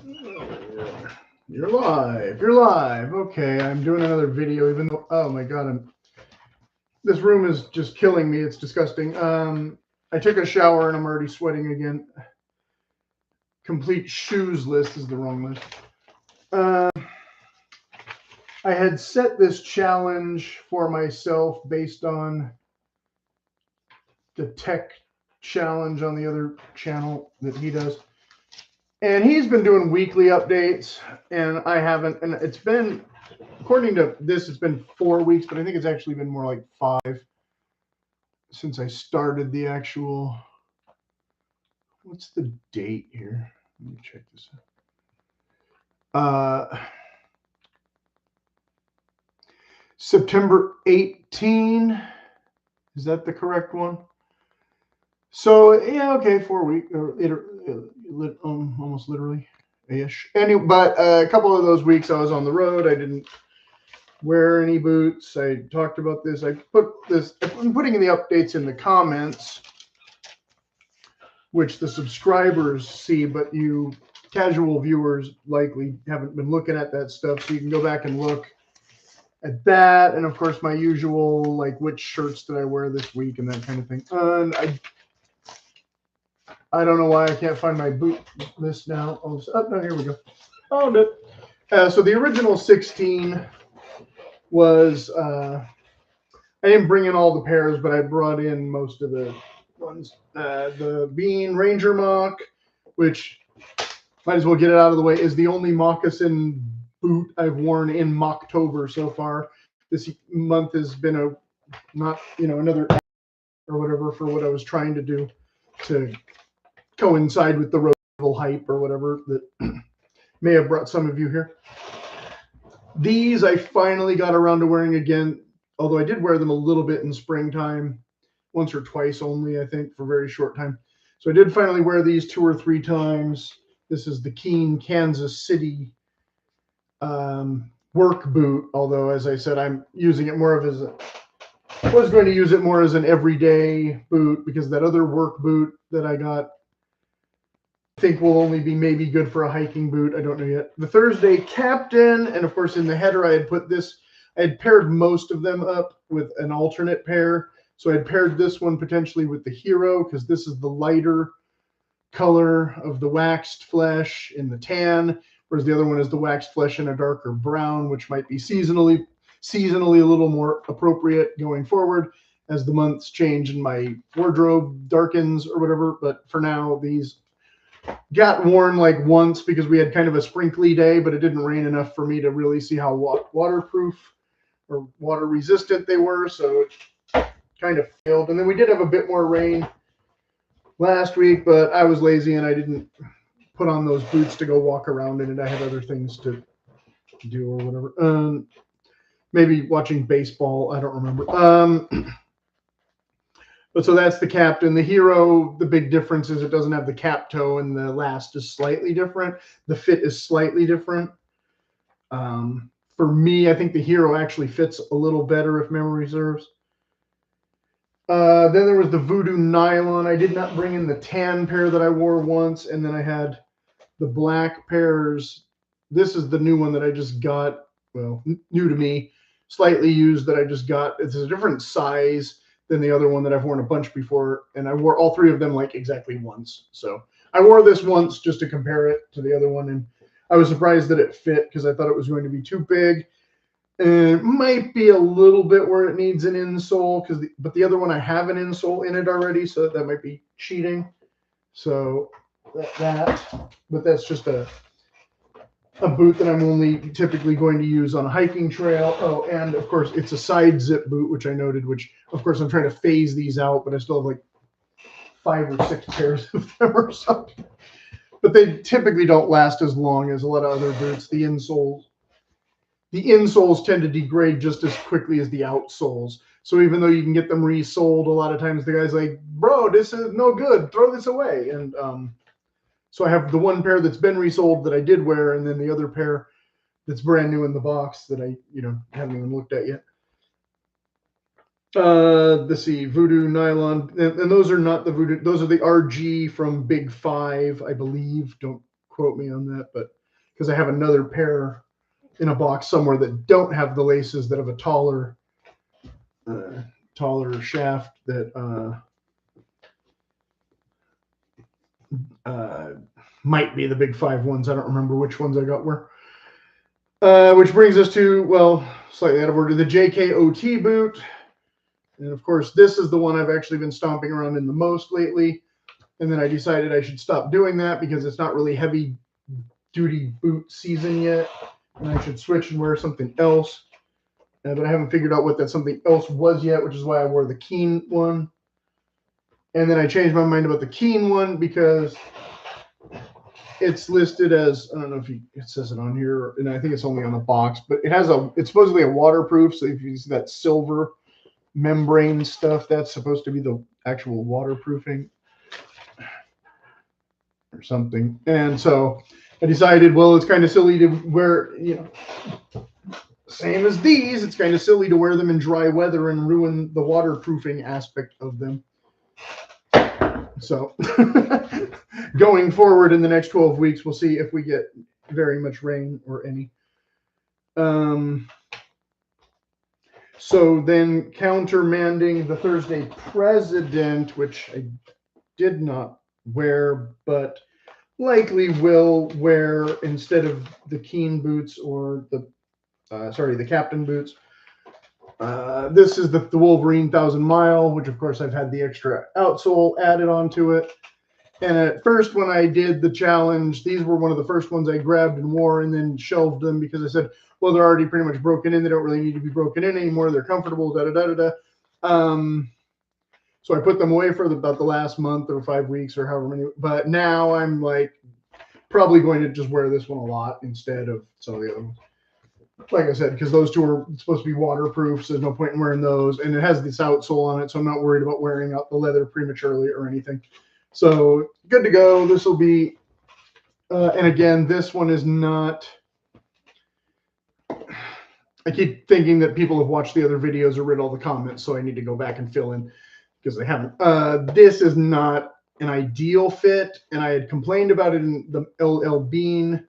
You're live. You're live. Okay, I'm doing another video, even though, oh my God, this room is just killing me. It's disgusting. I took a shower and I'm already sweating again. Complete shoes list is the wrong list. I had set this challenge for myself based on the tech challenge on the other channel that he does. And he's been doing weekly updates, and I haven't. And it's been, according to this, it's been 4 weeks, but I think it's actually been more like 5 since I started the actual. What's the date here? Let me check this out. September 18. Is that the correct one? So yeah, okay, 4 weeks, or almost literally ish. Anyway, but a couple of those weeks I was on the road. I didn't wear any boots. I talked about this. I'm putting in the updates in the comments, which the subscribers see, but you casual viewers likely haven't been looking at that stuff. So you can go back and look at that, and of course my usual, like, which shirts did I wear this week and that kind of thing. And I don't know why I can't find my boot list now. Oh no, here we go. Found it. So the original 16 was, I didn't bring in all the pairs, but I brought in most of the ones. The Bean Ranger Mock, which, might as well get it out of the way, is the only moccasin boot I've worn in Mocktober so far. This month has been another or whatever for what I was trying to do to coincide with the Roval hype or whatever that may have brought some of you here. These I finally got around to wearing again, although I did wear them a little bit in springtime, once or twice only, I think, for a very short time. So I did finally wear these 2 or 3 times. This is the Keene, Kansas City work boot, although, as I said, I'm using it more of as was going to use it more as an everyday boot, because that other work boot that I got, I think, will only be maybe good for a hiking boot. I don't know yet. The Thursday Captain, and of course in the header I had put this, I had paired most of them up with an alternate pair. So I had paired this one potentially with the Hero, because this is the lighter color of the waxed flesh in the tan, whereas the other one is the waxed flesh in a darker brown, which might be seasonally a little more appropriate going forward as the months change and my wardrobe darkens or whatever. But for now, these got worn like once because we had kind of a sprinkly day, but it didn't rain enough for me to really see how waterproof or water resistant they were. So it kind of failed. And then we did have a bit more rain last week, but I was lazy and I didn't put on those boots to go walk around in it. I had other things to do or whatever. Maybe watching baseball. I don't remember. But so that's the Captain. The Hero, the big difference is it doesn't have the cap toe, and the last is slightly different. The fit is slightly different. For me, I think the Hero actually fits a little better if memory serves. Then there was the Voodoo Nylon. I did not bring in the tan pair that I wore once, and then I had the black pairs. This is the new one that I just got. Well, new to me, slightly used, that I just got. It's a different size than the other one that I've worn a bunch before, and I wore all 3 of them like exactly once. So I wore this once just to compare it to the other one, and I was surprised that it fit because I thought it was going to be too big. It might be a little bit where it needs an insole, but the other one I have an insole in it already, so that might be cheating. So but that's just a boot that I'm only typically going to use on a hiking trail. Oh, and of course it's a side zip boot, which I noted, which of course I'm trying to phase these out, but I still have like 5 or 6 pairs of them or something. But they typically don't last as long as a lot of other boots. The insoles tend to degrade just as quickly as the outsoles. So even though you can get them resoled, a lot of times the guy's like, bro, this is no good. Throw this away. And so I have the one pair that's been resold that I did wear, and then the other pair that's brand new in the box that I haven't even looked at yet. Let's see, Voodoo Nylon. And those are not the Voodoo. Those are the RG from Big 5, I believe. Don't quote me on that, but because I have another pair in a box somewhere that don't have the laces, that have a taller shaft that might be the big 5 ones. I don't remember which ones I got where. Which brings us to, well, slightly out of order, the JKOT boot. And of course, this is the one I've actually been stomping around in the most lately. And then I decided I should stop doing that because it's not really heavy duty boot season yet. And I should switch and wear something else. But I haven't figured out what that something else was yet, which is why I wore the Keen one. And then I changed my mind about the Keen one because it's listed as, I don't know if it says it on here, and I think it's only on the box, but it's supposedly a waterproof. So if you see that silver membrane stuff, that's supposed to be the actual waterproofing or something. And so I decided, well, it's kind of silly to wear, same as these, it's kind of silly to wear them in dry weather and ruin the waterproofing aspect of them. So going forward in the next 12 weeks, we'll see if we get very much rain or any. So then countermanding the Thursday President, which I did not wear, but likely will wear instead of the Keen boots or the Captain boots. This is the Wolverine 1000 Mile, which of course I've had the extra outsole added onto it. And at first when I did the challenge, these were one of the first ones I grabbed and wore and then shelved them because I said, well, they're already pretty much broken in. They don't really need to be broken in anymore. They're comfortable, So I put them away for about the last month or 5 weeks or however many. But now I'm like probably going to just wear this one a lot instead of some of the other ones. Like I said, because those two are supposed to be waterproof, so there's no point in wearing those. And it has this outsole on it, so I'm not worried about wearing out the leather prematurely or anything. So good to go. This will be, and again, this one is not, I keep thinking that people have watched the other videos or read all the comments, so I need to go back and fill in because they haven't. This is not an ideal fit, and I had complained about it in the LL Bean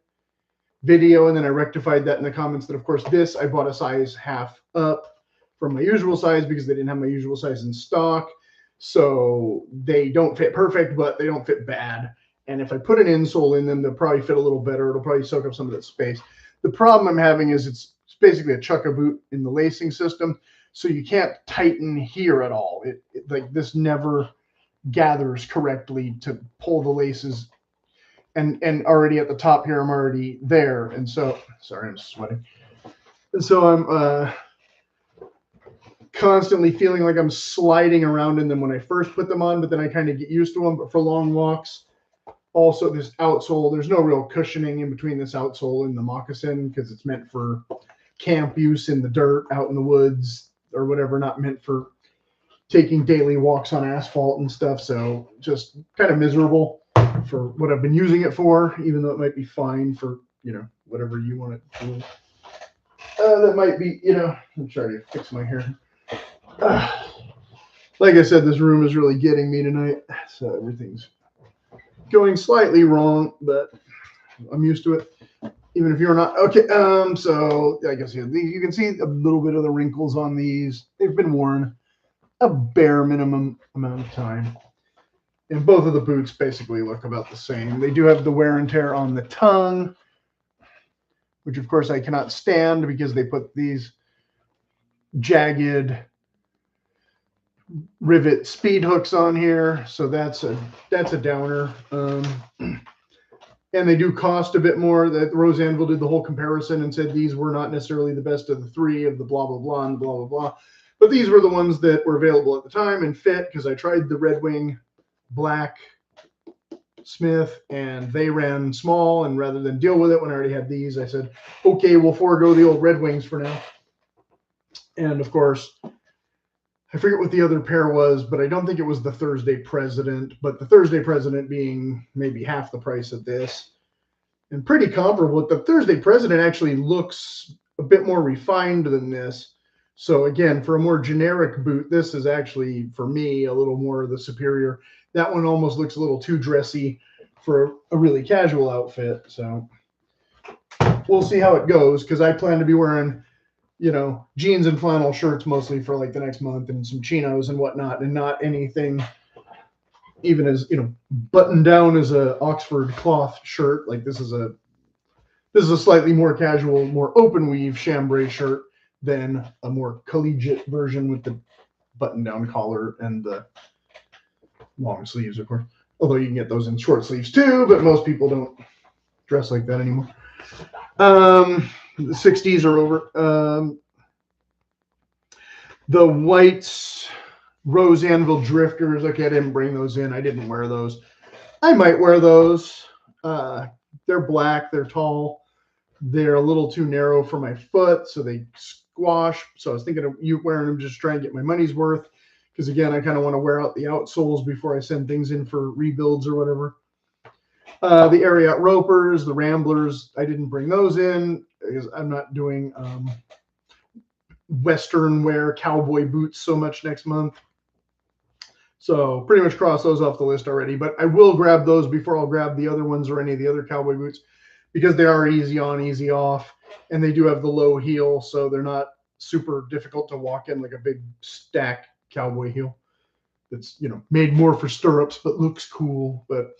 video, and then I rectified that in the comments that, of course, this I bought a size half up from my usual size because they didn't have my usual size in stock. So they don't fit perfect, but they don't fit bad. And if I put an insole in them, they'll probably fit a little better. It'll probably soak up some of that space. The problem I'm having is it's basically a Chukka boot in the lacing system. So you can't tighten here at all. It like this never gathers correctly to pull the laces. And already at the top here, I'm already there. And so, sorry, I'm sweating. And so I'm constantly feeling like I'm sliding around in them when I first put them on, but then I kind of get used to them. But for long walks, also this outsole, there's no real cushioning in between this outsole and the moccasin because it's meant for camp use in the dirt, out in the woods or whatever, not meant for taking daily walks on asphalt and stuff. So just kind of miserable for what I've been using it for, even though it might be fine for, whatever you want it to. That might be, I'm trying to fix my hair. Like I said, this room is really getting me tonight. So everything's going slightly wrong, but I'm used to it. Even if you're not. Okay, so I guess you can see a little bit of the wrinkles on these. They've been worn a bare minimum amount of time. And both of the boots basically look about the same. They do have the wear and tear on the tongue, which of course I cannot stand because they put these jagged rivet speed hooks on here. So that's a downer. And they do cost a bit more. That Rose Anvil did the whole comparison and said these were not necessarily the best of the three of the blah, blah, blah, and blah, blah, blah. But these were the ones that were available at the time and fit because I tried the Red Wing Black Smith and they ran small, and rather than deal with it when I already had these, I said, okay, we'll forego the old Red Wings for now. And of course, I forget what the other pair was, but I don't think it was the Thursday President, but the Thursday President being maybe half the price of this and pretty comparable. The Thursday President actually looks a bit more refined than this. So again, for a more generic boot, this is actually, for me, a little more the superior. That one almost looks a little too dressy for a really casual outfit. So we'll see how it goes, because I plan to be wearing, you know, jeans and flannel shirts mostly for like the next month, and some chinos and whatnot, and not anything even as, you know, buttoned down as a Oxford cloth shirt. Like this is a slightly more casual, more open weave chambray shirt than a more collegiate version with the button down collar and the long sleeves, of course. Although you can get those in short sleeves too, but most people don't dress like that anymore. The 60s are over. The whites, Rose Anvil Drifters. Okay, I didn't bring those in. I didn't wear those. I might wear those. They're black. They're tall. They're a little too narrow for my foot, so they squash. So I was thinking of you wearing them, just try and get my money's worth. Because again, I kind of want to wear out the outsoles before I send things in for rebuilds or whatever. The Ariat Ropers, the Ramblers, I didn't bring those in because I'm not doing Western wear cowboy boots so much next month. So pretty much cross those off the list already. But I will grab those before I'll grab the other ones or any of the other cowboy boots, because they are easy on, easy off, and they do have the low heel, so they're not super difficult to walk in like a big stack cowboy heel that's, you know, made more for stirrups but looks cool. But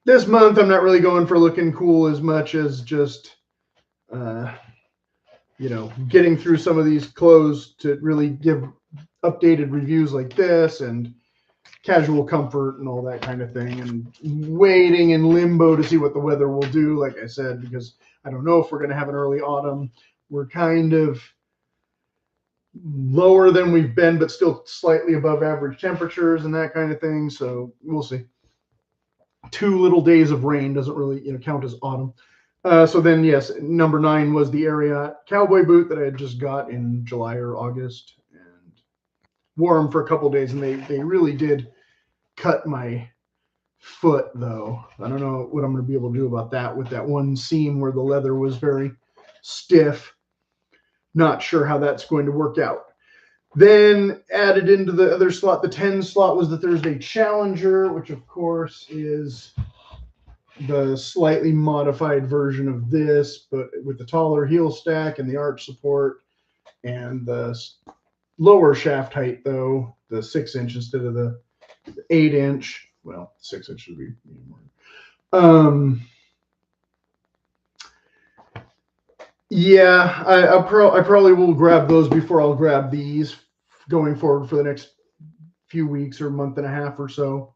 this month I'm not really going for looking cool as much as just you know, getting through some of these clothes to really give updated reviews like this, and casual comfort and all that kind of thing, and waiting in limbo to see what the weather will do, like I said, because I don't know if we're going to have an early autumn. We're kind of lower than we've been, but still slightly above average temperatures and that kind of thing. So we'll see. 2 little days of rain doesn't really, you know, count as autumn. So then, yes, number 9 was the Ariat cowboy boot that I had just got in July or August, and wore them for a couple days, and they really did cut my foot, though. I don't know what I'm going to be able to do about that with that one seam where the leather was very stiff. Not sure how that's going to work out. Then added into the other slot, the 10 slot, was the Thursday Challenger, which of course is the slightly modified version of this, but with the taller heel stack and the arch support, and the lower shaft height, though, the 6-inch instead of the 8-inch. Well, 6 inches would be more. Yeah, I probably will grab those before I'll grab these going forward for the next few weeks or month and a half or so.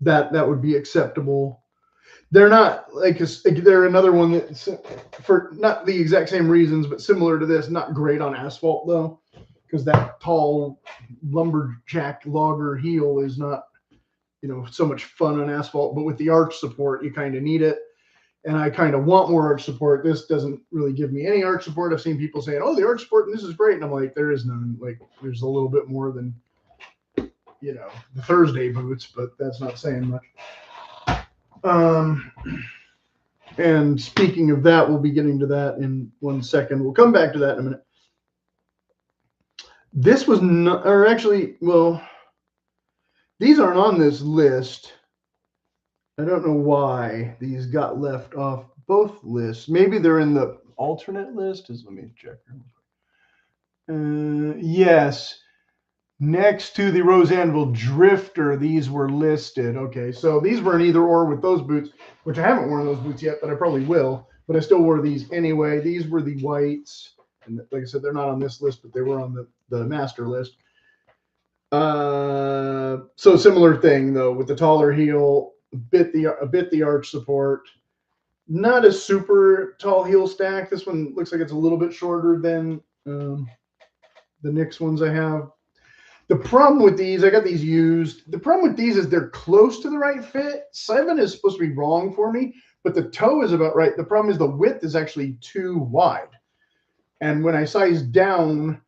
That would be acceptable. They're not like they're another one that's, for not the exact same reasons, but similar to this, not great on asphalt though, because that tall lumberjack logger heel is not, you know, so much fun on asphalt. But with the arch support, you kind of need it, and I kind of want more arch support. This doesn't really give me any arch support. I've seen people saying, "Oh, the arch support and this is great," and I'm like, there is none. Like, there's a little bit more than, you know, the Thursday boots, but that's not saying much. And speaking of that, we'll be getting to that in 1 second. We'll come back to that in a minute. This was not, or actually, well, these aren't on this list. I don't know why these got left off both lists. Maybe they're in the alternate list. Let me check. Yes. Next to the Rose Anvil Drifter, these were listed. Okay, so these were an either or with those boots, which I haven't worn those boots yet, but I probably will. But I still wore these anyway. These were the whites. And like I said, they're not on this list, but they were on the master list. So similar thing, though, with the taller heel, a bit the arch support. Not a super tall heel stack. This one looks like it's a little bit shorter than the Nix ones I have. The problem with these, I got these used. The problem with these is they're close to the right fit. 7 is supposed to be wrong for me, but the toe is about right. The problem is the width is actually too wide. And when I sized down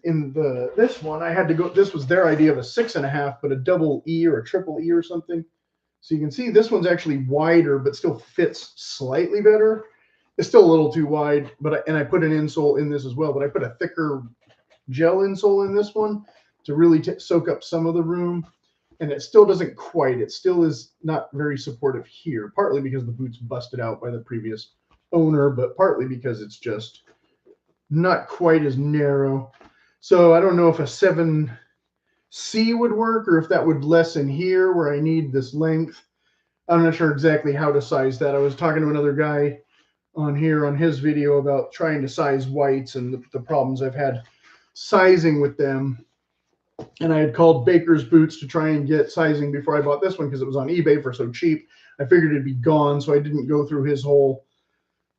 in this one, I had to go, this was their idea of a 6.5, but a double E or a triple E or something. So you can see this one's actually wider, but still fits slightly better. It's still a little too wide, but I put an insole in this as well, but I put a thicker gel insole in this one to really soak up some of the room. and it still doesn't quite. It still is not very supportive here, partly because the boot's busted out by the previous owner, but partly because it's just not quite as narrow. So I don't know if a 7C would work, or if that would lessen here where I need this length. I'm not sure exactly how to size that. I was talking to another guy on here on his video about trying to size whites and the problems I've had sizing with them. And I had called Baker's Boots to try and get sizing before I bought this one because it was on eBay for so cheap. I figured it'd be gone, so I didn't go through his whole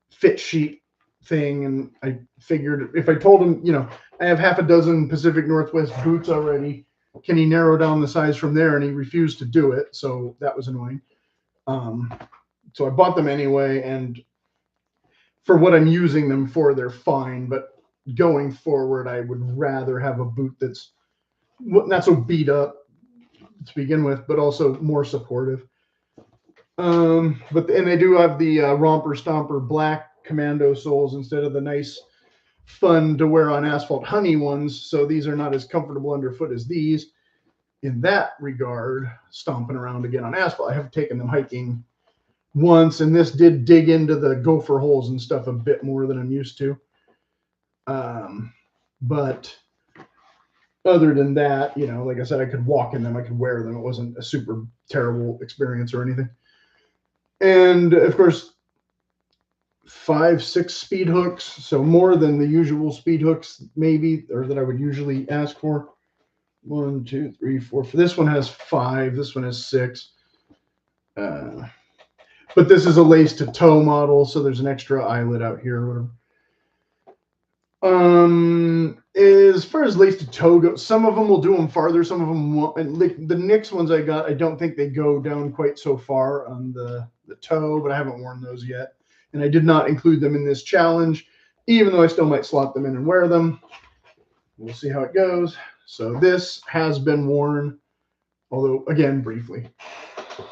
fit sheet thing. And I figured if I told him, you know, I have half a dozen Pacific Northwest boots already, can he narrow down the size from there? And he refused to do it, so that was annoying. So I bought them anyway, and for what I'm using them for, they're fine. But going forward, I would rather have a boot that's not so beat up to begin with, but also more supportive. And they do have the Romper Stomper black commando soles instead of the nice, fun to wear on asphalt honey ones. So these are not as comfortable underfoot as these. In that regard, stomping around again on asphalt, I have taken them hiking once, and this did dig into the gopher holes and stuff a bit more than I'm used to. But other than that, you know, like I said, I could walk in them, I could wear them. It wasn't a super terrible experience or anything. And of course, 5-6 speed hooks, so more than the usual speed hooks, maybe, or that I would usually ask for. 1, 2, 3, 4. For this one has 5. This one has 6. But this is a lace to toe model, so there's an extra eyelet out here or whatever. As far as lace to toe goes, some of them will do them farther, some of them won't. And the NYX ones I got, I don't think they go down quite so far on the toe, but I haven't worn those yet. And I did not include them in this challenge, even though I still might slot them in and wear them. We'll see how it goes. So this has been worn, although, again, briefly.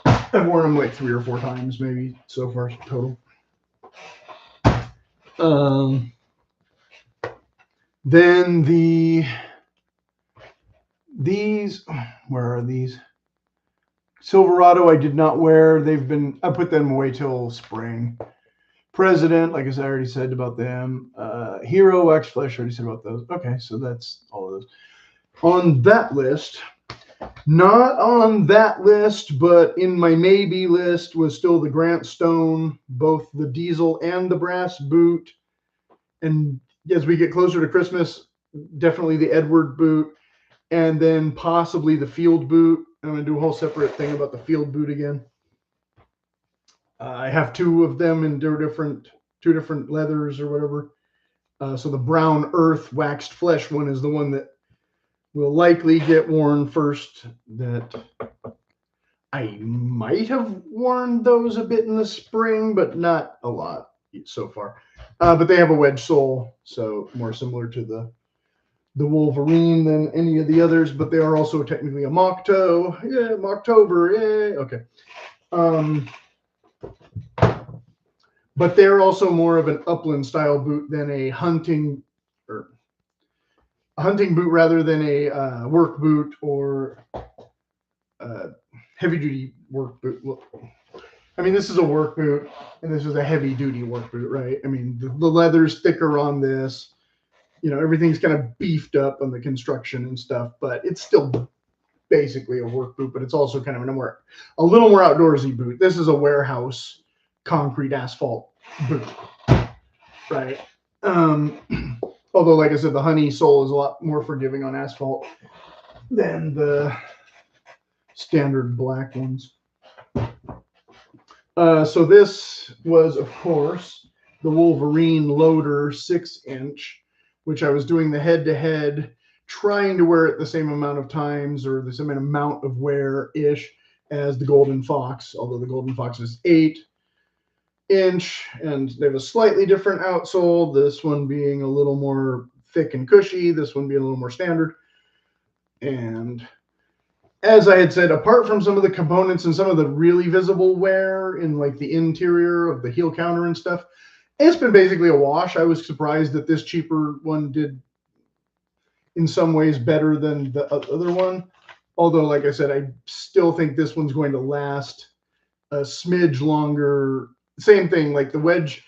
I've worn them like 3 or 4 times, maybe, so far, total. Then these, where are these? Silverado I did not wear. I put them away till spring. President, like I said, I already said about them. Hero, Wax Flesh, I already said about those. Okay, so that's all of those. On that list, not on that list, but in my maybe list was still the Grant Stone, both the diesel and the brass boot. And as we get closer to Christmas, definitely the Edward boot, and then possibly the field boot. I'm going to do a whole separate thing about the field boot again. I have 2 of them in 2 different leathers or whatever. So the brown earth waxed flesh one is the one that will likely get worn first. That I might have worn those a bit in the spring, but not a lot so far. But they have a wedge sole, so more similar to the Wolverine than any of the others, but they are also technically a mock toe. Yeah, Mocktober, yeah, okay. But they're also more of an upland style boot than a hunting boot rather than a work boot or heavy duty work boot. Well, I mean, this is a work boot and this is a heavy duty work boot, right? I mean, the leather's thicker on this. You know, everything's kind of beefed up on the construction and stuff, but it's still basically a work boot, but it's also kind of a little more outdoorsy boot. This is a warehouse concrete asphalt boot, right? Although, like I said, the honey sole is a lot more forgiving on asphalt than the standard black ones. So this was, of course, the Wolverine Loader 6-inch, which I was doing the head-to-head, trying to wear it the same amount of times or the same amount of wear-ish as the Golden Fox, although the Golden Fox is 8-inch, and they have a slightly different outsole, this one being a little more thick and cushy, this one being a little more standard. And as I had said, apart from some of the components and some of the really visible wear in like the interior of the heel counter and stuff, it's been basically a wash. I was surprised that this cheaper one did in some ways better than the other one. Although, like I said, I still think this one's going to last a smidge longer. Same thing, like the wedge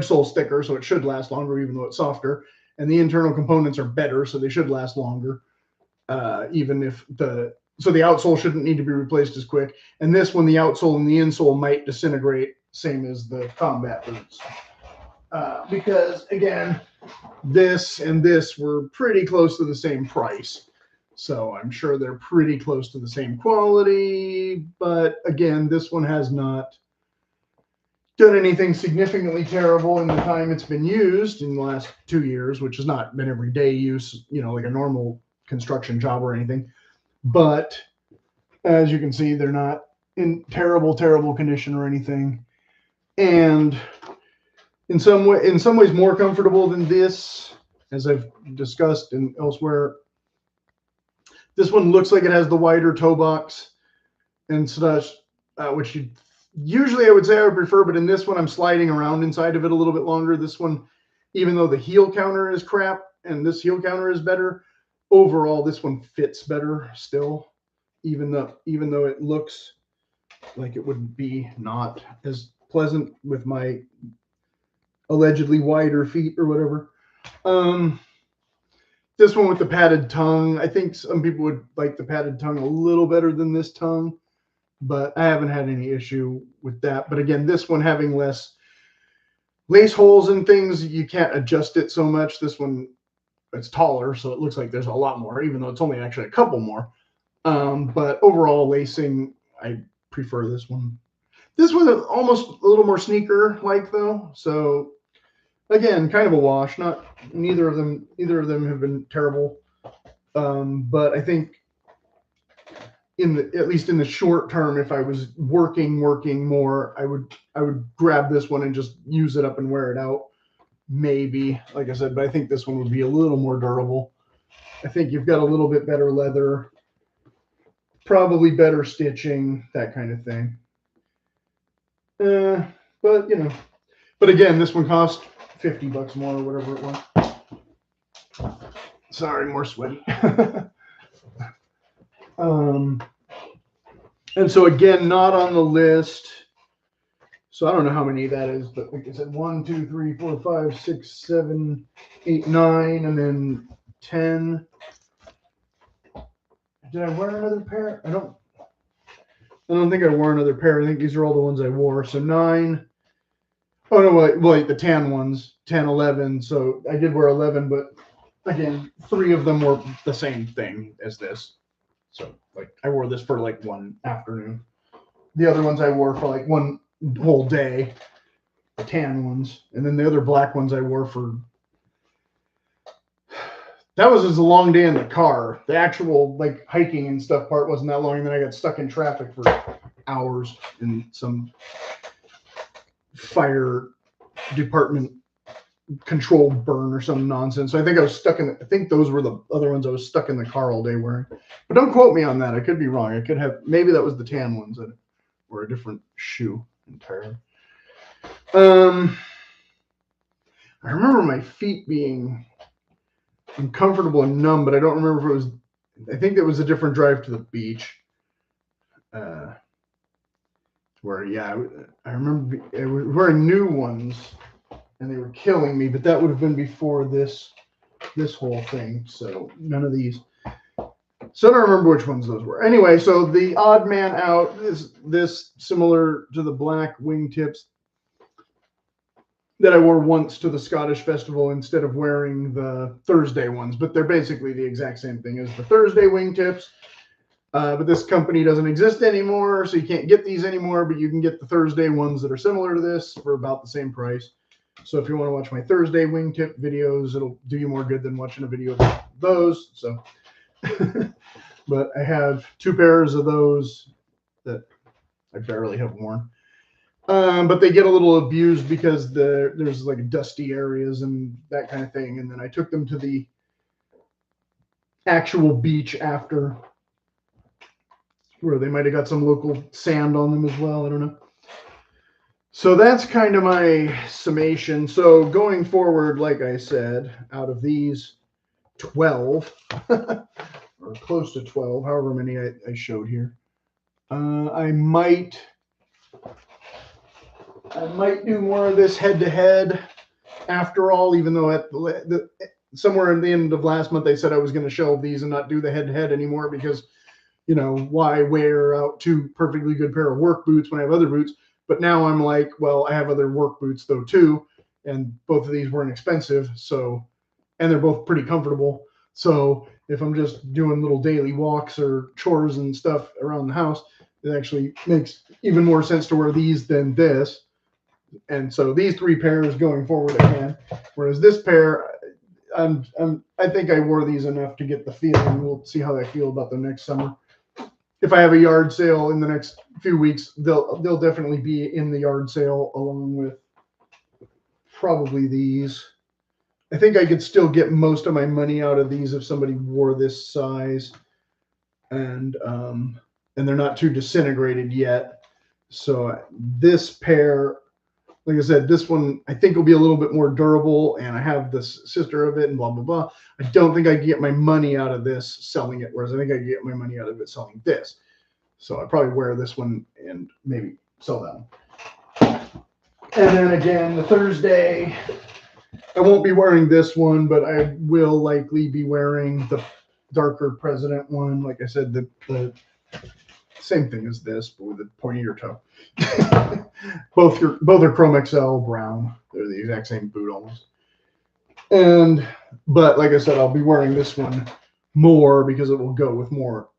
sole's thicker, so it should last longer, even though it's softer. And the internal components are better, so they should last longer. Even if the outsole shouldn't need to be replaced as quick. And this one, the outsole and the insole might disintegrate, same as the combat boots. Because again, this and this were pretty close to the same price. So I'm sure they're pretty close to the same quality. But again, this one has not done anything significantly terrible in the time it's been used in the last 2 years, which has not been everyday use, like a normal construction job or anything. But as you can see, they're not in terrible condition or anything. And in some ways more comfortable than this, as I've discussed and elsewhere. This one looks like it has the wider toe box and such, which usually I would say I would prefer, but in this one I'm sliding around inside of it a little bit longer. This one, even though the heel counter is crap and this heel counter is better, overall this one fits better still, even though it looks like it would be not as pleasant with my allegedly wider feet or whatever. This one with the padded tongue, I think some people would like the padded tongue a little better than this tongue, but I haven't had any issue with that. But again, this one having less lace holes and things, you can't adjust it so much. This one, it's taller, so it looks like there's a lot more, even though it's only actually a couple more. But overall lacing, I prefer this one. This one is almost a little more sneaker-like though, so again, kind of a wash. Neither of them have been terrible. But I think at least in the short term, if I was working more, I would grab this one and just use it up and wear it out. Maybe, like I said, but I think this one would be a little more durable. I think you've got a little bit better leather, probably better stitching, that kind of thing. But but again, this one cost $50 more or whatever it was. Sorry, more sweaty. And so again, not on the list. So I don't know how many that is, but like I said, 1, 2, 3, 4, 5, 6, 7, 8, 9, and then 10. Did I wear another pair? I don't think I wore another pair. I think these are all the ones I wore. So 9. Oh no, wait, the tan ones, 10, 11. So I did wear 11, but again, 3 of them were the same thing as this. So like I wore this for like one afternoon. The other ones I wore for like one whole day, the tan ones. And then the other black ones I wore for, that was just a long day in the car. The actual like hiking and stuff part wasn't that long. And then I got stuck in traffic for hours in some fire department controlled burn or some nonsense. So I think I was stuck in, I think those were the other ones I was stuck in the car all day wearing. But don't quote me on that. I could be wrong. I could have, maybe that was the tan ones that were a different shoe entirely. I remember my feet being uncomfortable and numb, but I don't remember if it was, I think it was a different drive to the beach. Where, yeah, I remember I was wearing new ones and they were killing me, but that would have been before this whole thing. So none of these. So I don't remember which ones those were. Anyway, so the odd man out is this similar to the black wingtips that I wore once to the Scottish Festival instead of wearing the Thursday ones, but they're basically the exact same thing as the Thursday wingtips. But this company doesn't exist anymore, so you can't get these anymore, but you can get the Thursday ones that are similar to this for about the same price. So if you want to watch my Thursday wingtip videos, it'll do you more good than watching a video of those. So, but I have 2 pairs of those that I barely have worn. But they get a little abused because there's like dusty areas and that kind of thing. And then I took them to the actual beach after, where they might have got some local sand on them as well. I don't know. So that's kind of my summation. So going forward, like I said, out of these 12, or close to 12, however many I showed here. I might do more of this head-to-head after all, even though at somewhere in the end of last month, I said I was going to shelve these and not do the head-to-head anymore because, you know, why wear out 2 perfectly good pair of work boots when I have other boots? But now I'm like, well, I have other work boots though too, and both of these weren't expensive, so, and they're both pretty comfortable. So if I'm just doing little daily walks or chores and stuff around the house, it actually makes even more sense to wear these than this. And so these 3 pairs going forward again, whereas this pair, I think I wore these enough to get the feeling. We'll see how I feel about them next summer. If I have a yard sale in the next few weeks, they'll definitely be in the yard sale along with probably these. I think I could still get most of my money out of these if somebody wore this size, and they're not too disintegrated yet. So this pair, like I said, this one I think will be a little bit more durable, and I have the sister of it and blah, blah, blah. I don't think I can get my money out of this selling it, whereas I think I can get my money out of it selling this. So I'd probably wear this one and maybe sell that one. And then again, the Thursday, I won't be wearing this one, but I will likely be wearing the darker President one. Like I said, the same thing as this, but with a pointier toe. both are Chrome XL brown. They're the exact same boot almost. But like I said, I'll be wearing this one more because it will go with more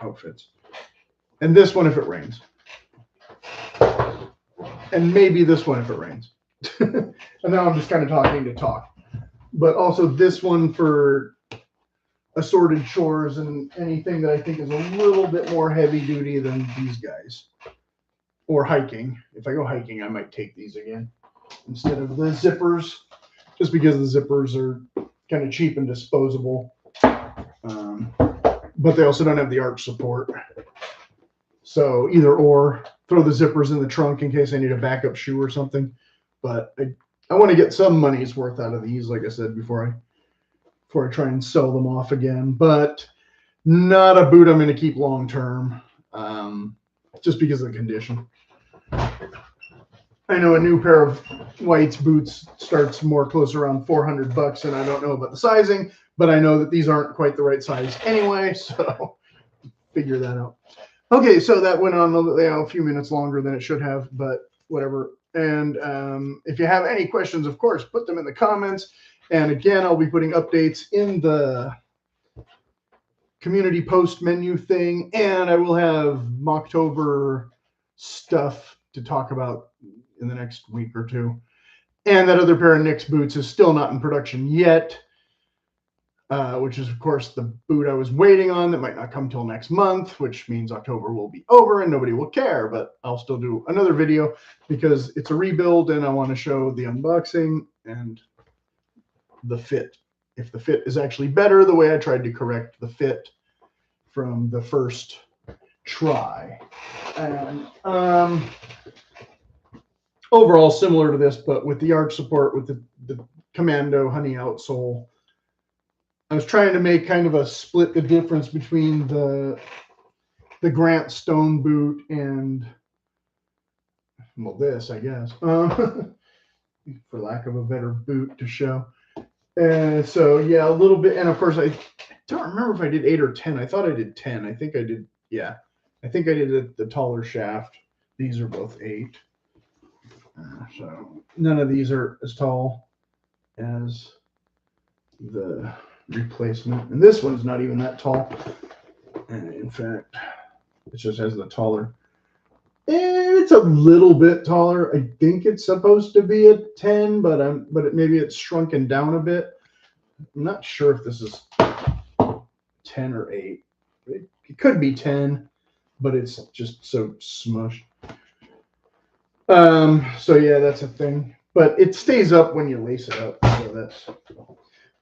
outfits. And this one if it rains. And maybe this one if it rains. And now I'm just kind of talking to talk. But also this one for assorted chores and anything that I think is a little bit more heavy duty than these guys. Or hiking. If I go hiking, I might take these again instead of the zippers, just because the zippers are kind of cheap and disposable. But they also don't have the arch support. So either or, throw the zippers in the trunk in case I need a backup shoe or something. But I want to get some money's worth out of these, like I said, before I try and sell them off again. But not a boot I'm going to keep long term, just because of the condition. I know a new pair of White's boots starts more close around $400, and I don't know about the sizing, but I know that these aren't quite the right size anyway, so figure that out. Okay, so that went on a few minutes longer than it should have, but whatever. And if you have any questions, of course, put them in the comments. And again, I'll be putting updates in the community post menu thing, and I will have Mocktober stuff to talk about in the next week or two. And that other pair of Nick's boots is still not in production yet, which is, of course, the boot I was waiting on that might not come till next month, which means October will be over and nobody will care, but I'll still do another video because it's a rebuild and I want to show the unboxing and the fit. If the fit is actually better, the way I tried to correct the fit from the first try. And overall similar to this, but with the arch support with the Commando honey outsole. I was trying to make kind of a split the difference between the Grant Stone boot and, well, this, I guess, for lack of a better boot to show. And so, yeah, a little bit. And of course, I don't remember if I did 8 or 10. I thought I did 10. I think I did. Yeah, I think I did the taller shaft. These are both 8. So none of these are as tall as the replacement. And this one's not even that tall. And in fact, it just has the taller. It's a little bit taller. I think it's supposed to be a 10, but maybe it's shrunken down a bit. I'm not sure if this is 10 or 8. It could be 10, but it's just so smushed. So yeah, that's a thing. But it stays up when you lace it up, so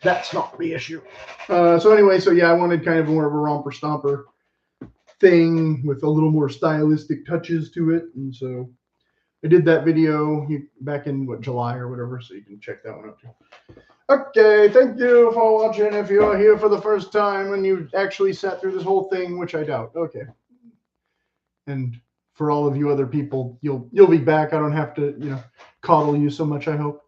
that's not the issue. So anyway, so yeah, I wanted kind of more of a romper stomper thing with a little more stylistic touches to it, and so I did that video back in what, July or whatever, so you can check that one out too. Okay, thank you for watching. If you're here for the first time and you actually sat through this whole thing, which I doubt. Okay. And for all of you other people, you'll be back. I don't have to, coddle you so much, I hope.